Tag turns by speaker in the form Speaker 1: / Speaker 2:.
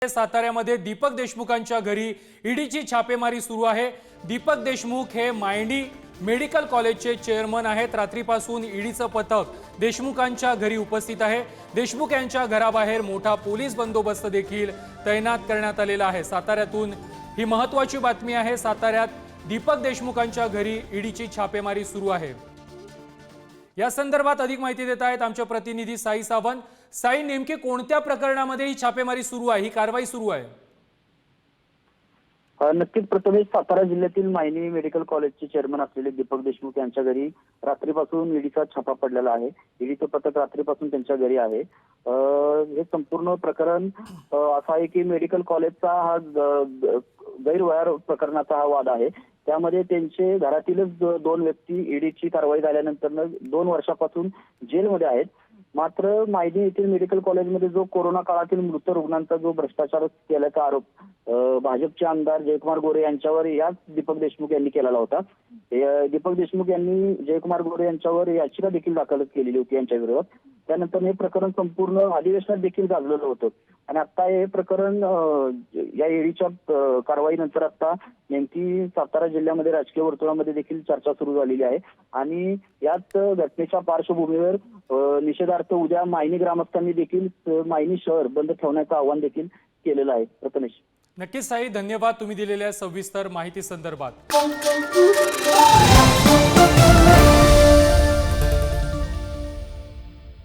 Speaker 1: साताऱ्यामध्ये दीपक देशमुखांच्या घरी ईडीची छापेमारी सुरू आहे। दीपक देशमुख हे मायणी मेडिकल कॉलेजचे चेअरमन आहेत। रात्रीपासून ईडीचं पथक देशमुखांच्या घरी उपस्थित आहे। देशमुख यांच्या घराबाहेर मोठा पोलीस बंदोबस्त देखील तैनात करण्यात आलेला आहे। साताऱ्यातून ही महत्त्वाची बातमी आहे। साताऱ्यात दीपक देशमुखांच्या घरी ईडीची छापेमारी सुरू आहे। या संदर्भात अधिक माहिती देत आहेत आमचे प्रतिनिधी साई सावंत। साई, नेमके कोणत्या प्रकरणामध्ये ही छापेमारी सुरू आहे, ही कारवाई सुरू आहे?
Speaker 2: नक्कीच प्रथमेश, सातारा जिल्ह्यातील मायनी मेडिकल कॉलेजचे चेअरमन असलेले दीपक देशमुख यांच्या घरी रात्रीपासून ईडीचा छापा पडलेला आहे। ईडीचं पथक रात्रीपासून त्यांच्या घरी आहे। हे संपूर्ण प्रकरण असं आहे की मेडिकल कॉलेजचा हा गैरव्यवहार प्रकरणाचा हा वाद आहे। त्यामध्ये त्यांचे घरातीलच दोन व्यक्ती ईडीची कारवाई झाल्यानंतर 2 वर्षापासून जेलमध्ये आहेत। मात्र मायनी येथील मेडिकल कॉलेजमध्ये जो कोरोना काळातील मृत रुग्णांचा जो भ्रष्टाचार केल्याचा आरोप भाजपचे आमदार जयकुमार गोरे यांच्यावर याच दीपक देशमुख यांनी केलेला होता। दीपक देशमुख यांनी जयकुमार गोरे यांच्यावर याचिका देखील दाखल केलेली होती यांच्या विरोधात। त्यानंतर हे प्रकरण संपूर्ण अधिवेशनात देखील गाजलेलं होतं आणि आता हे प्रकरण या ईडीच्या कारवाईनंतर आता नेमकी सातारा जिल्ह्यामध्ये राजकीय वर्तुळामध्ये देखील चर्चा सुरू झालेली आहे आणि याच घटनेच्या पार्श्वभूमीवर निषेधार्थ उद्या मायनी ग्रामस्थांनी देखील मायनी शहर बंद ठेवण्याचं आवाहन देखील केलेलं आहे। प्रथमेश,
Speaker 1: नक्कीच साई, धन्यवाद तुम्ही दिलेल्या सविस्तर माहिती संदर्भात।